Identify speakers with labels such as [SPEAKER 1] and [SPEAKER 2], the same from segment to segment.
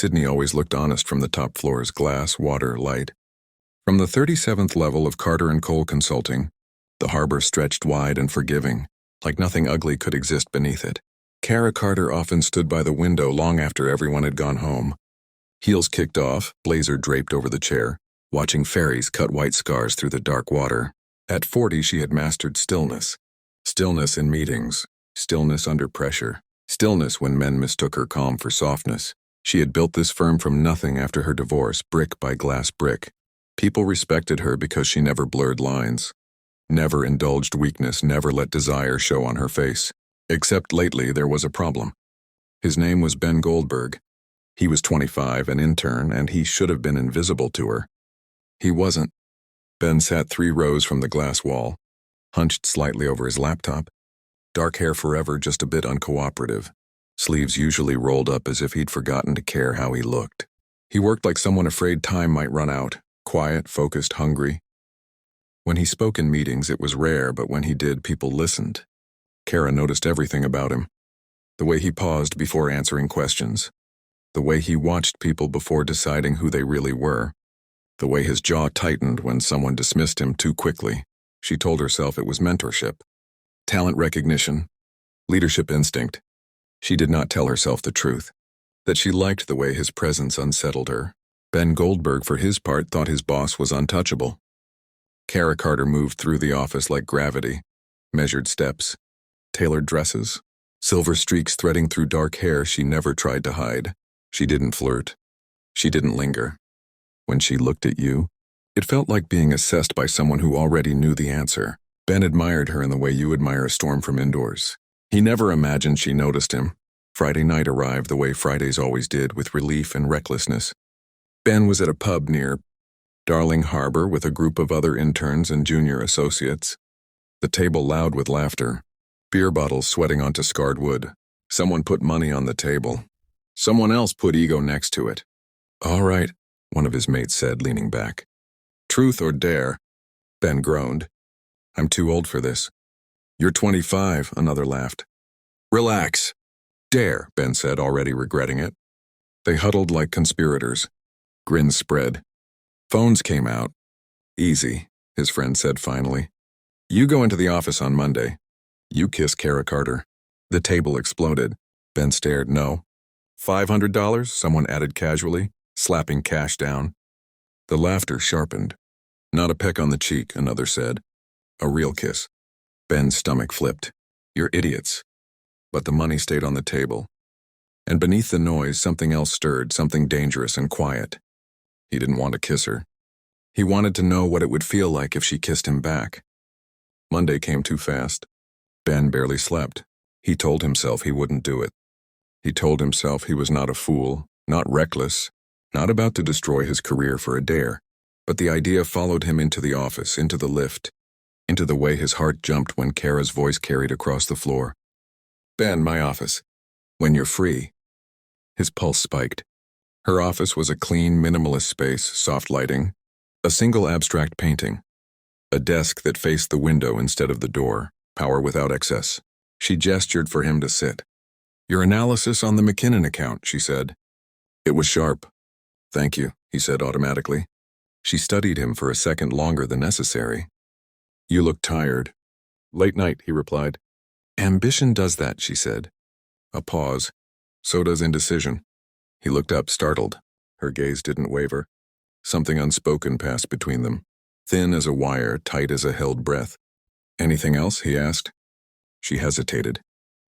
[SPEAKER 1] Sydney always looked honest from the top floors: glass, water, light. From the 37th level of Carter and Cole Consulting, the harbor stretched wide and forgiving, like nothing ugly could exist beneath it. Cara Carter often stood by the window long after everyone had gone home. Heels kicked off, blazer draped over the chair, watching ferries cut white scars through the dark water. At 40, she had mastered stillness. Stillness in meetings, stillness under pressure, stillness when men mistook her calm for softness. She had built this firm from nothing after her divorce, brick by glass brick. People respected her because she never blurred lines, never indulged weakness, never let desire show on her face. Except lately there was a problem. His name was Ben Goldberg. He was 25, an intern, and he should have been invisible to her. He wasn't. Ben sat 3 rows from the glass wall, hunched slightly over his laptop. Dark hair forever, just a bit uncooperative. Sleeves usually rolled up as if he'd forgotten to care how he looked. He worked like someone afraid time might run out, quiet, focused, hungry. When he spoke in meetings, it was rare, but when he did, people listened. Cara noticed everything about him. The way he paused before answering questions. The way he watched people before deciding who they really were. The way his jaw tightened when someone dismissed him too quickly. She told herself it was mentorship, talent recognition, leadership instinct. She did not tell herself the truth, that she liked the way his presence unsettled her. Ben Goldberg, for his part, thought his boss was untouchable. Cara Carter moved through the office like gravity, measured steps, tailored dresses, silver streaks threading through dark hair she never tried to hide. She didn't flirt. She didn't linger. When she looked at you, it felt like being assessed by someone who already knew the answer. Ben admired her in the way you admire a storm from indoors. He never imagined she noticed him. Friday night arrived the way Fridays always did, with relief and recklessness. Ben was at a pub near Darling Harbor with a group of other interns and junior associates. The table loud with laughter. Beer bottles sweating onto scarred wood. Someone put money on the table. Someone else put ego next to it. "All right," one of his mates said, leaning back. "Truth or dare?" Ben groaned. "I'm too old for this." "You're 25, another laughed. "Relax." "Dare," Ben said, already regretting it. They huddled like conspirators. Grins spread. Phones came out. "Easy," his friend said finally. "You go into the office on Monday. You kiss Cara Carter." The table exploded. Ben stared. "No." $500, someone added casually, slapping cash down. The laughter sharpened. "Not a peck on the cheek," another said. "A real kiss." Ben's stomach flipped. "You're idiots." But the money stayed on the table. And beneath the noise, something else stirred, something dangerous and quiet. He didn't want to kiss her. He wanted to know what it would feel like if she kissed him back. Monday came too fast. Ben barely slept. He told himself he wouldn't do it. He told himself he was not a fool, not reckless, not about to destroy his career for a dare. But the idea followed him into the office, into the lift, into the way his heart jumped when Cara's voice carried across the floor. "Ben, my office. When you're free." His pulse spiked. Her office was a clean, minimalist space, soft lighting, a single abstract painting, a desk that faced the window instead of the door, power without excess. She gestured for him to sit. "Your analysis on the McKinnon account," she said. It was sharp. "Thank you," he said automatically. She studied him for a second longer than necessary. "You look tired." "Late night," he replied. "Ambition does that," she said. A pause. "So does indecision." He looked up, startled. Her gaze didn't waver. Something unspoken passed between them, thin as a wire, tight as a held breath. "Anything else?" he asked. She hesitated.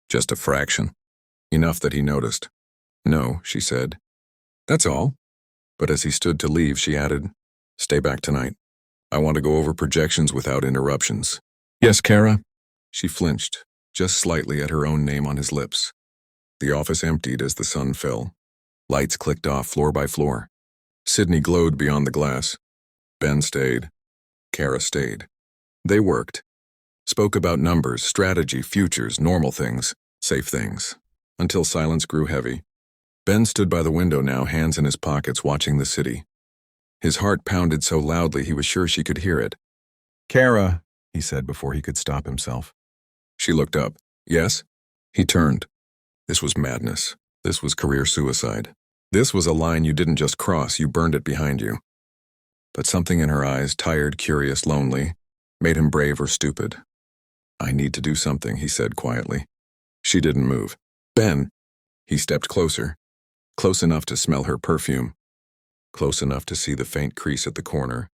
[SPEAKER 1] "Just a fraction." Enough that he noticed. "No," she said. "That's all." But as he stood to leave, she added, "Stay back tonight. I want to go over projections without interruptions." "Yes, Cara?" She flinched, just slightly at her own name on his lips. The office emptied as the sun fell. Lights clicked off floor by floor. Sydney glowed beyond the glass. Ben stayed. Cara stayed. They worked. Spoke about numbers, strategy, futures, normal things, safe things. Until silence grew heavy. Ben stood by the window now, hands in his pockets, watching the city. His heart pounded so loudly he was sure she could hear it. "Cara," he said before he could stop himself. She looked up. "Yes?" He turned. This was madness. This was career suicide. This was a line you didn't just cross, you burned it behind you. But something in her eyes, tired, curious, lonely, made him brave or stupid. I need to do something, he said quietly. She didn't move. Ben! He stepped closer, close enough to smell her perfume, close enough to see the faint crease at the corner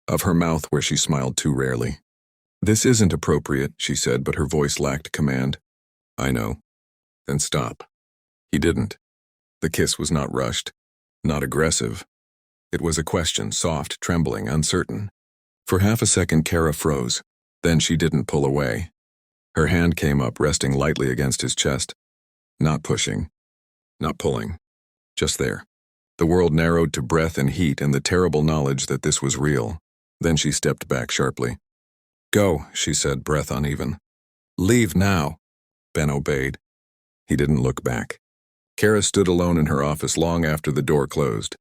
[SPEAKER 1] of her mouth where she smiled too rarely. This isn't appropriate, she said, but her voice lacked command. I know. Then stop. He didn't. The kiss was not rushed, not aggressive. It was a question, soft, trembling, uncertain. For half a second, Cara froze. Then she didn't pull away. Her hand came up, resting lightly against his chest. Not pushing. Not pulling. Just there. The world narrowed to breath and heat and the terrible knowledge that this was real. Then she stepped back sharply. Go, she said, breath uneven. Leave now. Ben obeyed. He didn't look back. Cara stood alone in her office long after the door closed.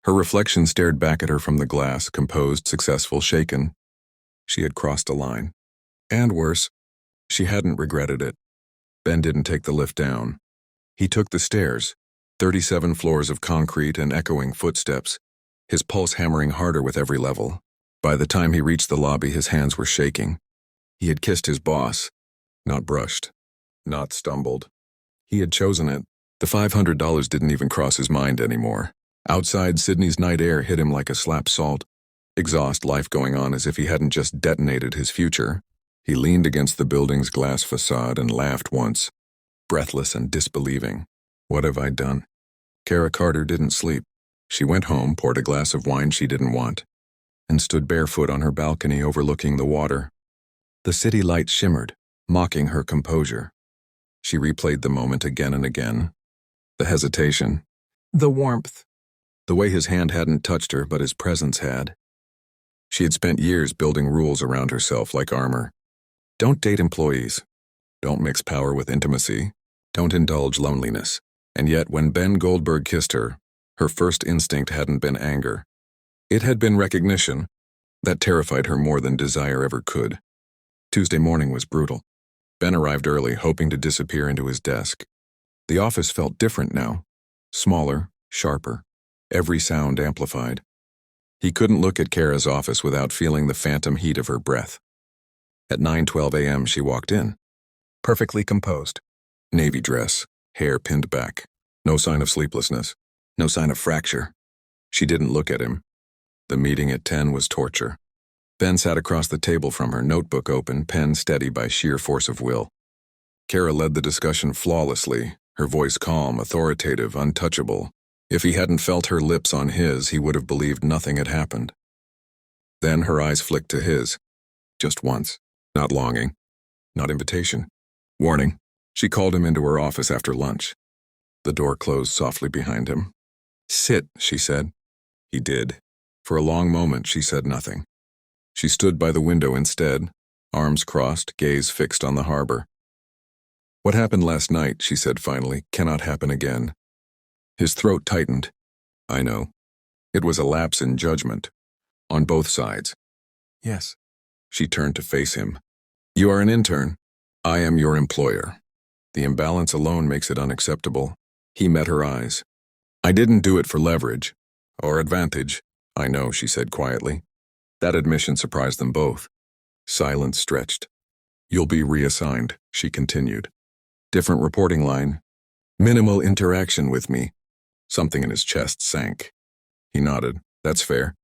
[SPEAKER 1] Her reflection stared back at her from the glass, composed, successful, shaken. She had crossed a line. And worse, she hadn't regretted it. Ben didn't take the lift down. He took the stairs, 37 floors of concrete and echoing footsteps, his pulse hammering harder with every level. By the time he reached the lobby, his hands were shaking. He had kissed his boss, not brushed, not stumbled. He had chosen it. The $500 didn't even cross his mind anymore. Outside, Sydney's night air hit him like a slap salt. Exhaust, life going on as if he hadn't just detonated his future. He leaned against the building's glass facade and laughed once, breathless and disbelieving. What have I done? Cara Carter didn't sleep. She went home, poured a glass of wine she didn't want, and stood barefoot on her balcony overlooking the water. The city lights shimmered, mocking her composure. She replayed the moment again and again. The hesitation, the warmth, the way his hand hadn't touched her but his presence had. She had spent years building rules around herself like armor. Don't date employees. Don't mix power with intimacy. Don't indulge loneliness. And yet, when Ben Goldberg kissed her, her first instinct hadn't been anger. It had been recognition. That terrified her more than desire ever could. Tuesday morning was brutal. Ben arrived early, hoping to disappear into his desk. The office felt different now. Smaller, sharper. Every sound amplified. He couldn't look at Cara's office without feeling the phantom heat of her breath. At 9:12 a.m. she walked in. Perfectly composed. Navy dress, hair pinned back. No sign of sleeplessness. No sign of fracture. She didn't look at him. The meeting at 10 was torture. Ben sat across the table from her, notebook open, pen steady by sheer force of will. Cara led the discussion flawlessly, her voice calm, authoritative, untouchable. If he hadn't felt her lips on his, he would have believed nothing had happened. Then her eyes flicked to his. Just once. Not longing. Not invitation. Warning. She called him into her office after lunch. The door closed softly behind him. Sit, she said. He did. For a long moment, she said nothing. She stood by the window instead, arms crossed, gaze fixed on the harbor. What happened last night, she said finally, cannot happen again. His throat tightened. I know. It was a lapse in judgment. On both sides. Yes. She turned to face him. You are an intern. I am your employer. The imbalance alone makes it unacceptable. He met her eyes. I didn't do it for leverage. Or advantage. I know, she said quietly. That admission surprised them both. Silence stretched. You'll be reassigned, she continued. Different reporting line. Minimal interaction with me. Something in his chest sank. He nodded. That's fair.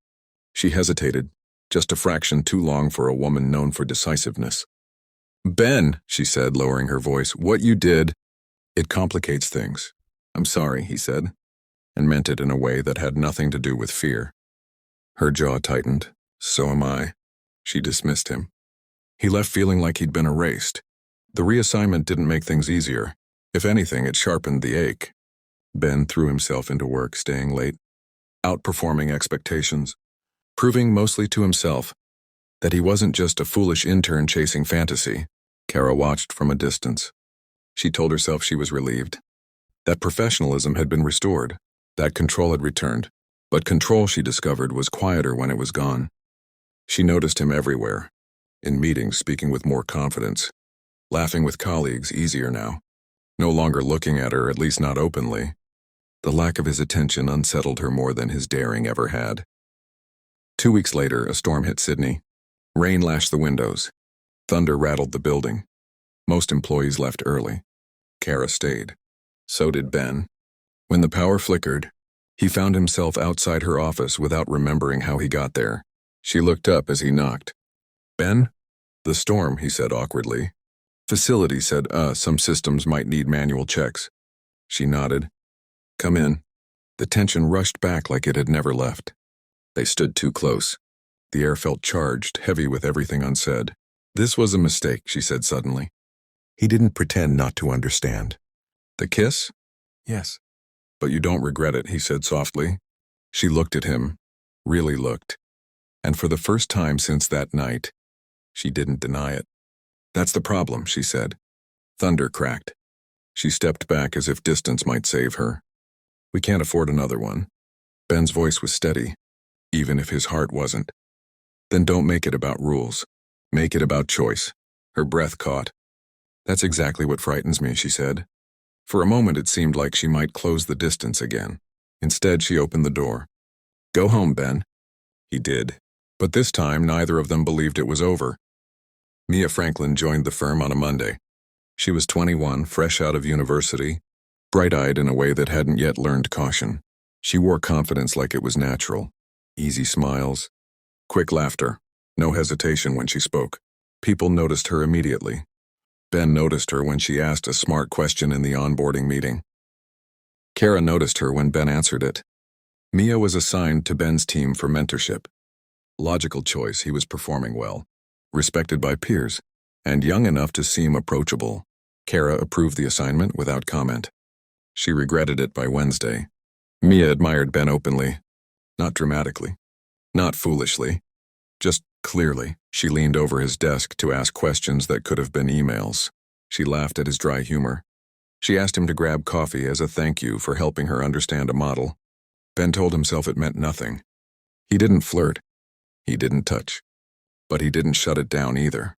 [SPEAKER 1] She hesitated, just a fraction too long for a woman known for decisiveness. Ben, she said, lowering her voice, what you did, it complicates things. I'm sorry, he said, and meant it in a way that had nothing to do with fear. Her jaw tightened. So am I. She dismissed him. He left feeling like he'd been erased. The reassignment didn't make things easier. If anything, it sharpened the ache. Ben threw himself into work, staying late, outperforming expectations, proving mostly to himself that he wasn't just a foolish intern chasing fantasy. Cara watched from a distance. She told herself she was relieved. That professionalism had been restored. That control had returned. But control, she discovered, was quieter when it was gone. She noticed him everywhere. In meetings, speaking with more confidence. Laughing with colleagues, easier now. No longer looking at her, at least not openly. The lack of his attention unsettled her more than his daring ever had. 2 weeks later, a storm hit Sydney. Rain lashed the windows. Thunder rattled the building. Most employees left early. Cara stayed. So did Ben. When the power flickered, he found himself outside her office without remembering how he got there. She looked up as he knocked. "Ben?" "The storm," he said awkwardly. "Facility said, some systems might need manual checks." She nodded. "Come in." The tension rushed back like it had never left. They stood too close. The air felt charged, heavy with everything unsaid. "This was a mistake," she said suddenly. He didn't pretend not to understand. "The kiss?" "Yes." "But you don't regret it," he said softly. She looked at him, really looked. And for the first time since that night, she didn't deny it. "That's the problem," she said. Thunder cracked. She stepped back as if distance might save her. "We can't afford another one." Ben's voice was steady, even if his heart wasn't. "Then don't make it about rules. Make it about choice." Her breath caught. "That's exactly what frightens me," she said. For a moment it seemed like she might close the distance again. Instead, she opened the door. "Go home, Ben." He did. But this time, neither of them believed it was over. Mia Franklin joined the firm on a Monday. She was 21, fresh out of university, bright-eyed in a way that hadn't yet learned caution. She wore confidence like it was natural. Easy smiles, quick laughter, no hesitation when she spoke. People noticed her immediately. Ben noticed her when she asked a smart question in the onboarding meeting. Cara noticed her when Ben answered it. Mia was assigned to Ben's team for mentorship. Logical choice, he was performing well, respected by peers, and young enough to seem approachable. Cara approved the assignment without comment. She regretted it by Wednesday. Mia admired Ben openly, not dramatically, not foolishly, just clearly. She leaned over his desk to ask questions that could have been emails. She laughed at his dry humor. She asked him to grab coffee as a thank you for helping her understand a model. Ben told himself it meant nothing. He didn't flirt. He didn't touch. But he didn't shut it down either.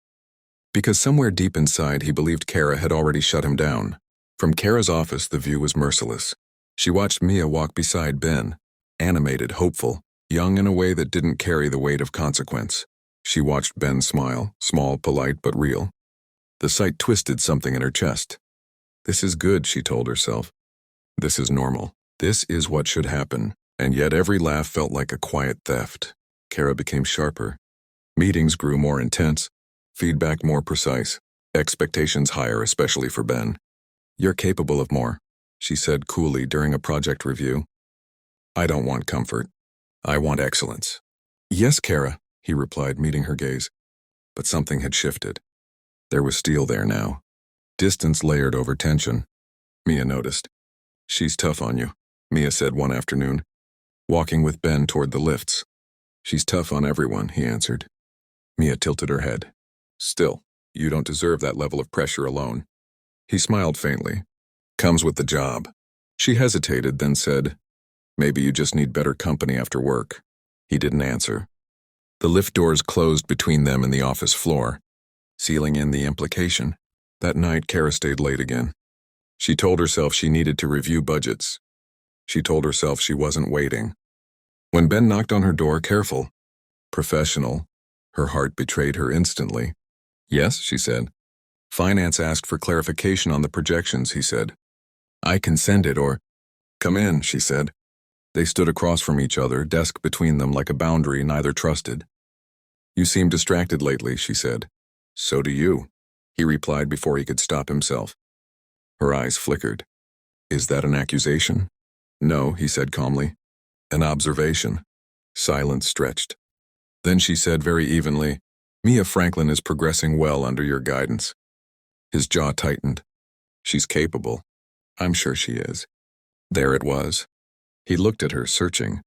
[SPEAKER 1] Because somewhere deep inside he believed Cara had already shut him down. From Cara's office the view was merciless. She watched Mia walk beside Ben, animated, hopeful, young in a way that didn't carry the weight of consequence. She watched Ben smile, small, polite, but real. The sight twisted something in her chest. This is good, she told herself. This is normal. This is what should happen. And yet every laugh felt like a quiet theft. Cara became sharper. Meetings grew more intense, feedback more precise, expectations higher, especially for Ben. "You're capable of more," she said coolly during a project review. "I don't want comfort. I want excellence." "Yes, Cara," he replied, meeting her gaze. But something had shifted. There was steel there now. Distance layered over tension. Mia noticed. "She's tough on you," Mia said one afternoon, walking with Ben toward the lifts. "She's tough on everyone," he answered. Mia tilted her head. "Still, you don't deserve that level of pressure alone." He smiled faintly. "Comes with the job." She hesitated, then said, "Maybe you just need better company after work." He didn't answer. The lift doors closed between them and the office floor, sealing in the implication. That night, Cara stayed late again. She told herself she needed to review budgets. She told herself she wasn't waiting. When Ben knocked on her door, careful, professional, her heart betrayed her instantly. "Yes," she said. "Finance asked for clarification on the projections," he said. "I can send it or—" "Come in," she said. They stood across from each other, desk between them like a boundary neither trusted. "You seem distracted lately," she said. "So do you," he replied before he could stop himself. Her eyes flickered. "Is that an accusation?" "No," he said calmly. "An observation." Silence stretched. Then she said very evenly, "Mia Franklin is progressing well under your guidance." His jaw tightened. "She's capable." "I'm sure she is." There it was. He looked at her, searching.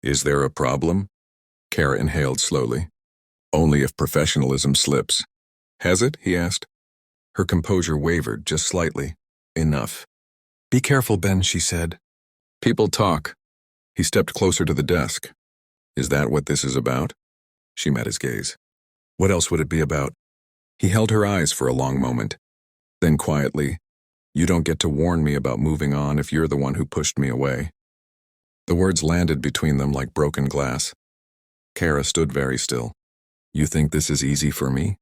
[SPEAKER 1] "Is there a problem?" Cara inhaled slowly. "Only if professionalism slips." "Has it?" he asked. Her composure wavered just slightly. "Enough." "Be careful, Ben," she said. "People talk." He stepped closer to the desk. "Is that what this is about?" She met his gaze. "What else would it be about?" He held her eyes for a long moment. Then quietly, You don't get to warn me about moving on if you're the one who pushed me away." The words landed between them like broken glass. Cara stood very still. "You think this is easy for me?"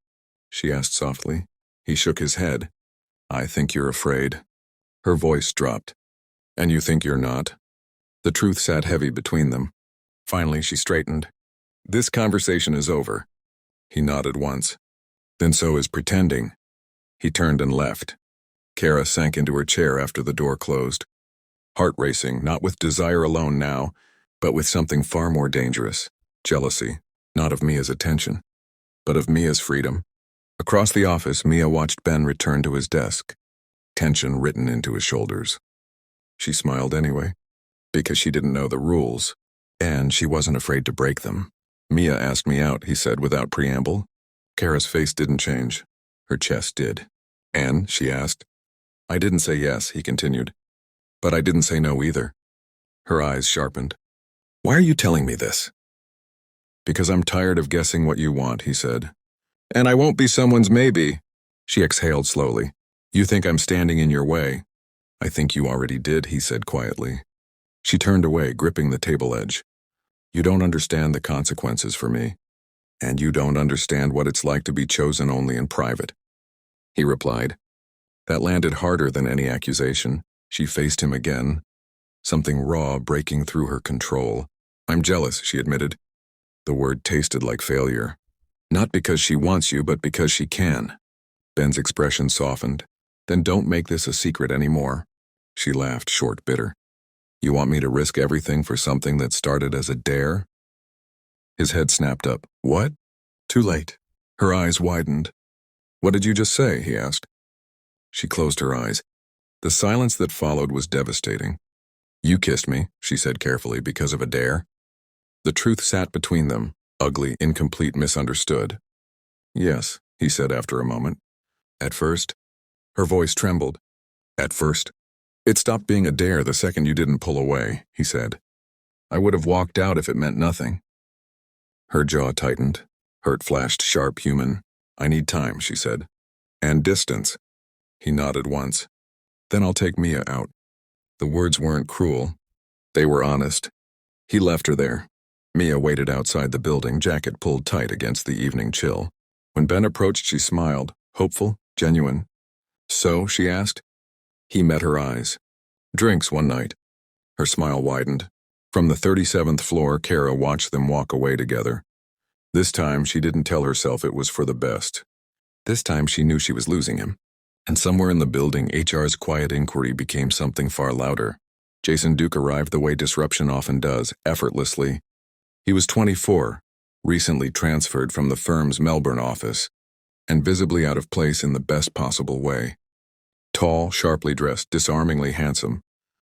[SPEAKER 1] she asked softly. He shook his head. "I think you're afraid." Her voice dropped. "And you think you're not?" The truth sat heavy between them. Finally, she straightened. "This conversation is over." He nodded once. "Then so is pretending." He turned and left. Cara sank into her chair after the door closed. Heart racing, not with desire alone now, but with something far more dangerous. Jealousy, not of Mia's attention, but of Mia's freedom. Across the office, Mia watched Ben return to his desk, tension written into his shoulders. She smiled anyway, because she didn't know the rules, and she wasn't afraid to break them. "Mia asked me out," he said without preamble. Cara's face didn't change. Her chest did. "And?" she asked. "I didn't say yes," he continued. "But I didn't say no either." Her eyes sharpened. "Why are you telling me this?" "Because I'm tired of guessing what you want," he said. "And I won't be someone's maybe." She exhaled slowly. "You think I'm standing in your way." "I think you already did," he said quietly. She turned away, gripping the table edge. "You don't understand the consequences for me, and you don't understand what it's like to be chosen only in private," he replied. That landed harder than any accusation. She faced him again, something raw breaking through her control. "I'm jealous," she admitted. The word tasted like failure. "Not because she wants you, but because she can." Ben's expression softened. "Then don't make this a secret anymore." She laughed, short, bitter. "You want me to risk everything for something that started as a dare?" His head snapped up. "What?" "Too late." Her eyes widened. "What did you just say?" he asked. She closed her eyes. The silence that followed was devastating. "You kissed me," she said carefully, "because of a dare." The truth sat between them, ugly, incomplete, misunderstood. "Yes," he said after a moment. "At first." Her voice trembled. "At first. It stopped being a dare the second you didn't pull away," he said. "I would have walked out if it meant nothing." Her jaw tightened. Hurt flashed sharp, human. "I need time," she said. "And distance." He nodded once. "Then I'll take Mia out." The words weren't cruel. They were honest. He left her there. Mia waited outside the building, jacket pulled tight against the evening chill. When Ben approached, she smiled, hopeful, genuine. "So?" she asked. He met her eyes. "Drinks one night." Her smile widened. From the 37th floor, Cara watched them walk away together. This time, she didn't tell herself it was for the best. This time, she knew she was losing him. And somewhere in the building, HR's quiet inquiry became something far louder. Jason Duke arrived the way disruption often does, effortlessly. He was 24, recently transferred from the firm's Melbourne office, and visibly out of place in the best possible way. Tall, sharply dressed, disarmingly handsome,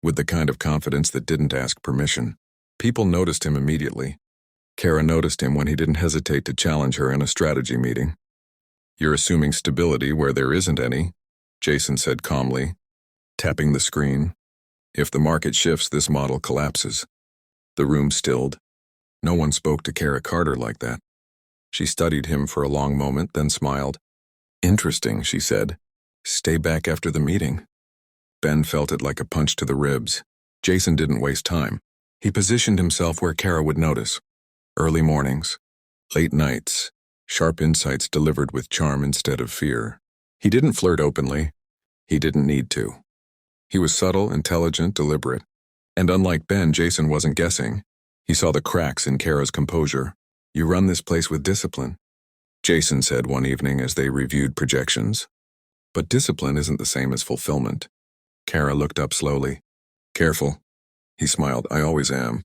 [SPEAKER 1] with the kind of confidence that didn't ask permission. People noticed him immediately. Cara noticed him when he didn't hesitate to challenge her in a strategy meeting. "You're assuming stability where there isn't any," Jason said calmly, tapping the screen. "If the market shifts, this model collapses." The room stilled. No one spoke to Cara Carter like that. She studied him for a long moment, then smiled. "Interesting," she said. "Stay back after the meeting." Ben felt it like a punch to the ribs. Jason didn't waste time. He positioned himself where Cara would notice. Early mornings, late nights, sharp insights delivered with charm instead of fear. He didn't flirt openly. He didn't need to. He was subtle, intelligent, deliberate. And unlike Ben, Jason wasn't guessing. He saw the cracks in Cara's composure. "You run this place with discipline," Jason said one evening as they reviewed projections. "But discipline isn't the same as fulfillment." Cara looked up slowly. "Careful." He smiled. "I always am."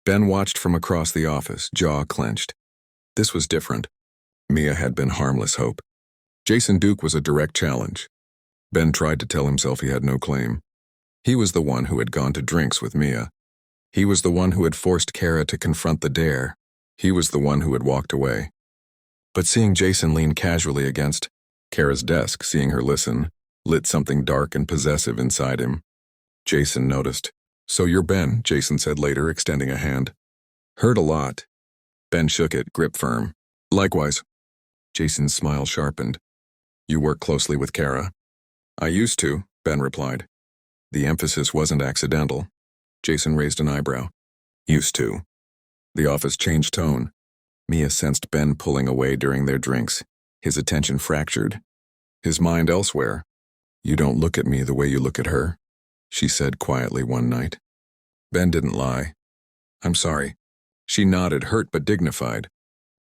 [SPEAKER 1] Ben watched from across the office, jaw clenched. This was different. Mia had been harmless hope. Jason Duke was a direct challenge. Ben tried to tell himself he had no claim. He was the one who had gone to drinks with Mia. He was the one who had forced Cara to confront the dare. He was the one who had walked away. But seeing Jason lean casually against Cara's desk, seeing her listen, lit something dark and possessive inside him. Jason noticed. "So you're Ben," Jason said later, extending a hand. "Heard a lot." Ben shook it, grip firm. "Likewise." Jason's smile sharpened. "You work closely with Cara?" "I used to," Ben replied. The emphasis wasn't accidental. Jason raised an eyebrow. Used to. The office changed tone. Mia sensed Ben pulling away during their drinks, his attention fractured, his mind elsewhere. You don't look at me the way you look at her, she said quietly one night. Ben didn't lie. I'm sorry. She nodded, hurt but dignified.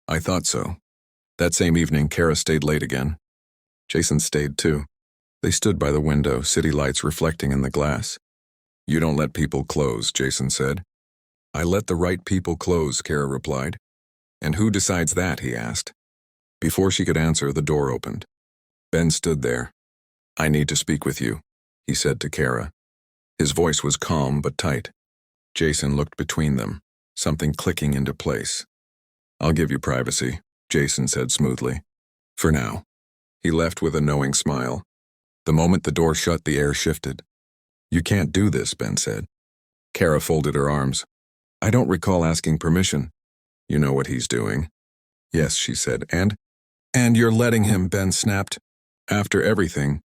[SPEAKER 1] I thought so. That same evening, Cara stayed late again. Jason stayed too. They stood by the window, city lights reflecting in the glass. You don't let people close, Jason said. I let the right people close, Cara replied. And who decides that, he asked. Before she could answer, the door opened. Ben stood there. I need to speak with you, he said to Cara. His voice was calm but tight. Jason looked between them, something clicking into place. I'll give you privacy, Jason said smoothly. For now. He left with a knowing smile. The moment the door shut, the air shifted. You can't do this, Ben said. Cara folded her arms. I don't recall asking permission. You know what he's doing. Yes, she said. And you're letting him, Ben snapped. After everything,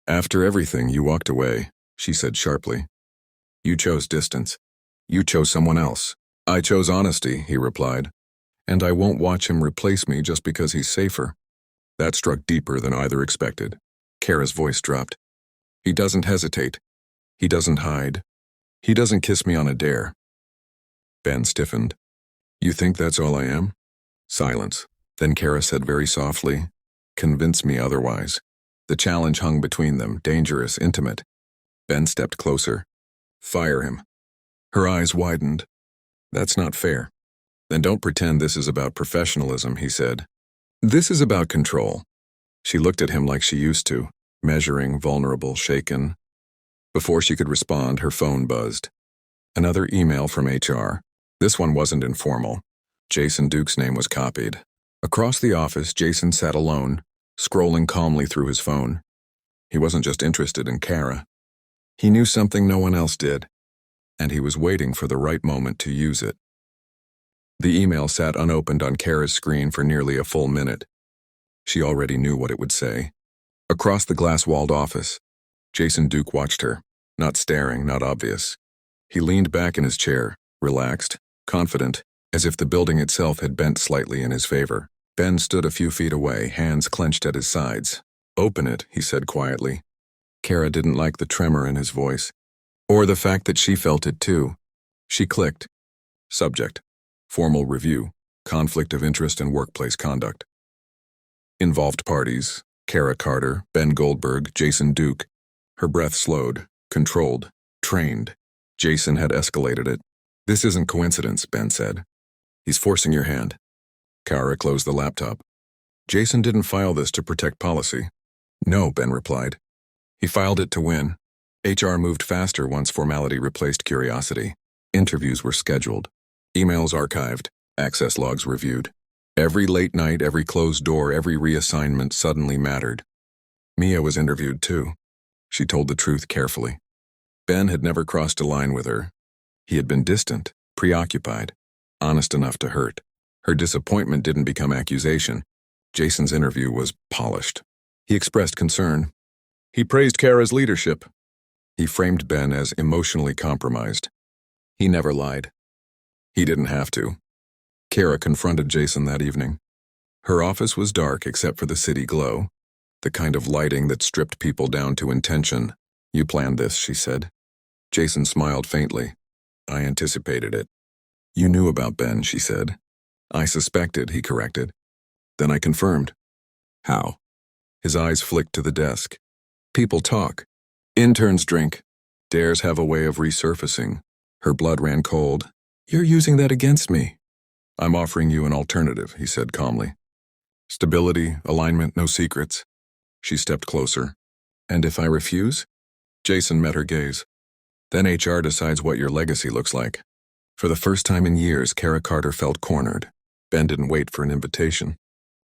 [SPEAKER 1] you walked away, she said sharply. You chose distance. You chose someone else. I chose honesty, he replied. And I won't watch him replace me just because he's safer. That struck deeper than either expected. Cara's voice dropped. He doesn't hesitate. He doesn't hide. He doesn't kiss me on a dare. Ben stiffened. You think that's all I am? Silence. Then Cara said very softly, Convince me otherwise. The challenge hung between them, dangerous, intimate. Ben stepped closer. Fire him. Her eyes widened. That's not fair. Then don't pretend this is about professionalism, he said. This is about control. She looked at him like she used to, measuring, vulnerable, shaken. Before she could respond, her phone buzzed. Another email from HR. This one wasn't informal. Jason Duke's name was copied. Across the office, Jason sat alone, scrolling calmly through his phone. He wasn't just interested in Cara. He knew something no one else did, and he was waiting for the right moment to use it. The email sat unopened on Cara's screen for nearly a full minute. She already knew what it would say. Across the glass-walled office, Jason Duke watched her, not staring, not obvious. He leaned back in his chair, relaxed, confident, as if the building itself had bent slightly in his favor. Ben stood a few feet away, hands clenched at his sides. Open it, he said quietly. Cara didn't like the tremor in his voice, or the fact that she felt it too. She clicked. Subject. Formal review. Conflict of interest and workplace conduct. Involved parties. Cara Carter, Ben Goldberg, Jason Duke. Her breath slowed, controlled, trained. Jason had escalated it. This isn't coincidence, Ben said. He's forcing your hand. Cara closed the laptop. Jason didn't file this to protect policy. No, Ben replied. He filed it to win. HR moved faster once formality replaced curiosity. Interviews were scheduled. Emails archived. Access logs reviewed. Every late night, every closed door, every reassignment suddenly mattered. Mia was interviewed too. She told the truth carefully. Ben had never crossed a line with her. He had been distant, preoccupied, honest enough to hurt. Her disappointment didn't become accusation. Jason's interview was polished. He expressed concern. He praised Cara's leadership. He framed Ben as emotionally compromised. He never lied. He didn't have to. Cara confronted Jason that evening. Her office was dark except for the city glow, the kind of lighting that stripped people down to intention. You planned this, she said. Jason smiled faintly. I anticipated it. You knew about Ben, she said. I suspected, he corrected. Then I confirmed. How? His eyes flicked to the desk. People talk. Interns drink. Dares have a way of resurfacing. Her blood ran cold. You're using that against me. I'm offering you an alternative, he said calmly. Stability, alignment, no secrets. She stepped closer. And if I refuse? Jason met her gaze. Then HR decides what your legacy looks like. For the first time in years, Cara Carter felt cornered. Ben didn't wait for an invitation.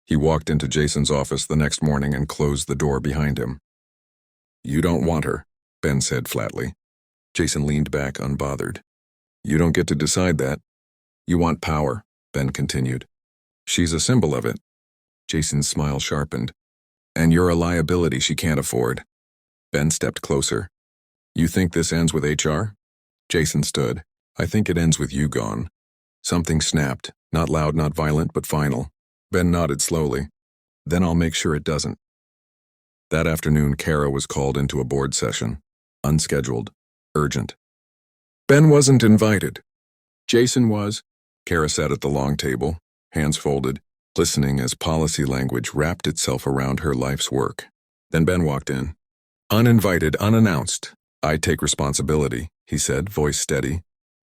[SPEAKER 1] He walked into Jason's office the next morning and closed the door behind him. You don't want her, Ben said flatly. Jason leaned back unbothered. You don't get to decide that. You want power, Ben continued. She's a symbol of it. Jason's smile sharpened. And you're a liability she can't afford. Ben stepped closer. You think this ends with HR? Jason stood. I think it ends with you gone. Something snapped, not loud, not violent, but final. Ben nodded slowly. Then I'll make sure it doesn't. That afternoon, Cara was called into a board session. Unscheduled. Urgent. Ben wasn't invited. Jason was. Cara sat at the long table, hands folded, listening as policy language wrapped itself around her life's work. Then Ben walked in. Uninvited, unannounced. I take responsibility, he said, voice steady.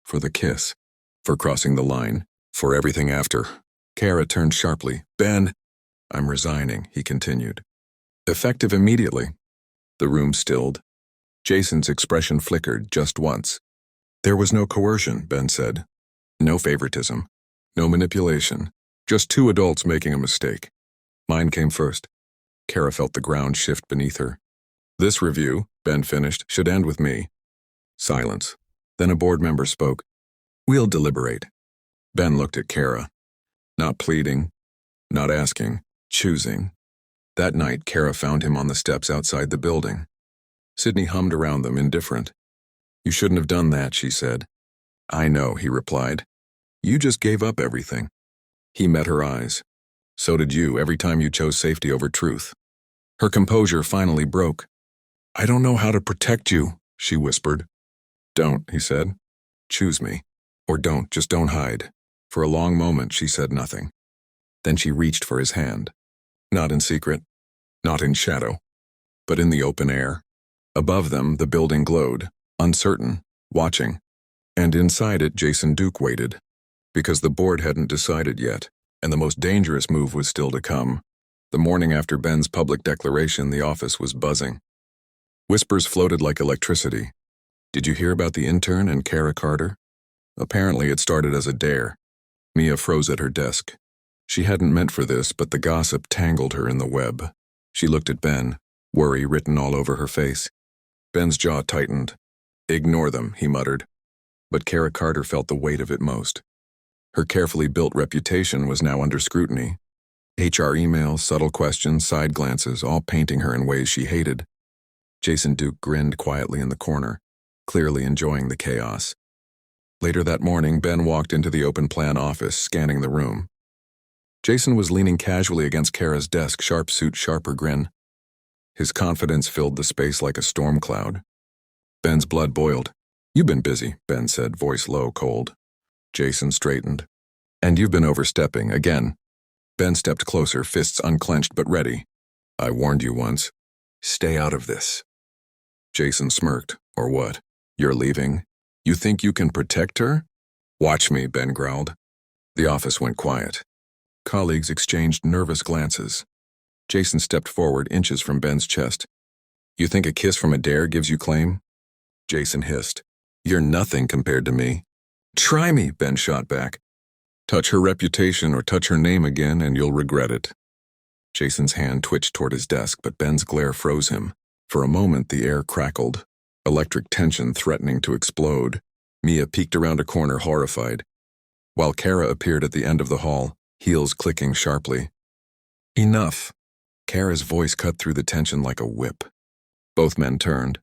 [SPEAKER 1] For the kiss. For crossing the line. For everything after. Cara turned sharply. Ben, I'm resigning, he continued. Effective immediately. The room stilled. Jason's expression flickered just once. There was no coercion, Ben said. No favoritism. No manipulation. Just two adults making a mistake. Mine came first. Cara felt the ground shift beneath her. This review, Ben finished, should end with me. Silence. Then a board member spoke. We'll deliberate. Ben looked at Cara. Not pleading. Not asking. Choosing. That night, Cara found him on the steps outside the building. Sydney hummed around them, indifferent. You shouldn't have done that, she said. I know, he replied. You just gave up everything. He met her eyes. So did you every time you chose safety over truth. Her composure finally broke. I don't know how to protect you, she whispered. Don't, he said. Choose me. Or don't, just don't hide. For a long moment, she said nothing. Then she reached for his hand. Not in secret, not in shadow, but in the open air. Above them, the building glowed, uncertain, watching. And inside it, Jason Duke waited. Because the board hadn't decided yet, and the most dangerous move was still to come. The morning after Ben's public declaration, the office was buzzing. Whispers floated like electricity. Did you hear about the intern and Cara Carter? Apparently it started as a dare. Mia froze at her desk. She hadn't meant for this, but the gossip tangled her in the web. She looked at Ben, worry written all over her face. Ben's jaw tightened. Ignore them, he muttered. But Cara Carter felt the weight of it most. Her carefully built reputation was now under scrutiny. HR emails, subtle questions, side glances, all painting her in ways she hated. Jason Duke grinned quietly in the corner, clearly enjoying the chaos. Later that morning, Ben walked into the open plan office, scanning the room. Jason was leaning casually against Cara's desk, sharp suit, sharper grin. His confidence filled the space like a storm cloud. Ben's blood boiled. You've been busy, Ben said, voice low, cold. Jason straightened. And you've been overstepping, again. Ben stepped closer, fists unclenched but ready. I warned you once. Stay out of this. Jason smirked. Or what? You're leaving? You think you can protect her? Watch me, Ben growled. The office went quiet. Colleagues exchanged nervous glances. Jason stepped forward, inches from Ben's chest. You think a kiss from a dare gives you claim? Jason hissed. You're nothing compared to me. Try me, Ben shot back. Touch her reputation or touch her name again and you'll regret it. Jason's hand twitched toward his desk, but Ben's glare froze him. For a moment, the air crackled, electric tension threatening to explode. Mia peeked around a corner, horrified, while Cara appeared at the end of the hall, heels clicking sharply. Enough. Cara's voice cut through the tension like a whip. Both men turned.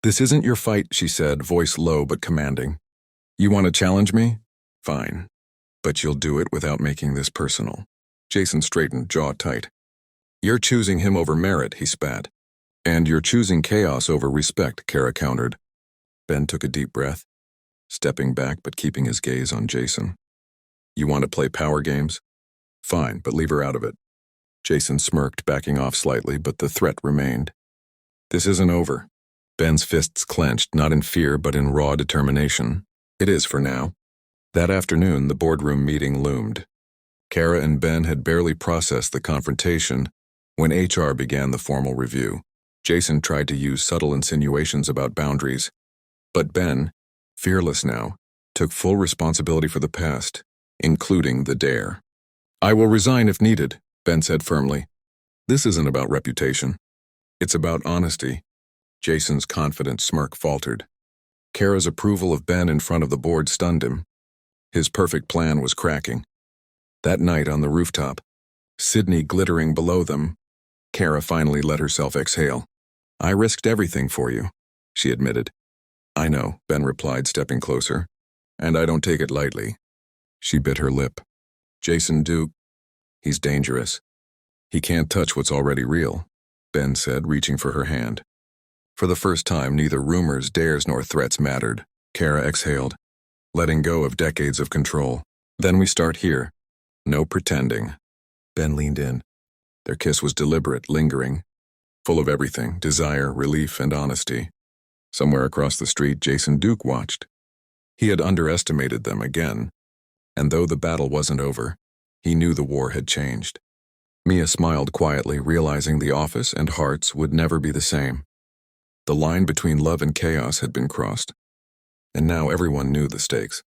[SPEAKER 1] This isn't your fight, she said, voice low but commanding. You want to challenge me? Fine. But you'll do it without making this personal. Jason straightened, jaw tight. You're choosing him over merit, he spat. And you're choosing chaos over respect, Cara countered. Ben took a deep breath, stepping back but keeping his gaze on Jason. You want to play power games? Fine, but leave her out of it. Jason smirked, backing off slightly, but the threat remained. This isn't over. Ben's fists clenched, not in fear but in raw determination. It is for now. That afternoon, the boardroom meeting loomed. Cara and Ben had barely processed the confrontation when HR began the formal review. Jason tried to use subtle insinuations about boundaries, but Ben, fearless now, took full responsibility for the past, including the dare. I will resign if needed, Ben said firmly. This isn't about reputation. It's about honesty. Jason's confident smirk faltered. Cara's approval of Ben in front of the board stunned him. His perfect plan was cracking. That night on the rooftop, Sydney glittering below them, Cara finally let herself exhale. I risked everything for you, she admitted. I know, Ben replied, stepping closer. And I don't take it lightly. She bit her lip. Jason Duke, he's dangerous. He can't touch what's already real, Ben said, reaching for her hand. For the first time, neither rumors, dares, nor threats mattered. Cara exhaled, letting go of decades of control. Then we start here. No pretending. Ben leaned in. Their kiss was deliberate, lingering, full of everything, desire, relief, and honesty. Somewhere across the street, Jason Duke watched. He had underestimated them again, and though the battle wasn't over, he knew the war had changed. Mia smiled quietly, realizing the office and hearts would never be the same. The line between love and chaos had been crossed, and now everyone knew the stakes.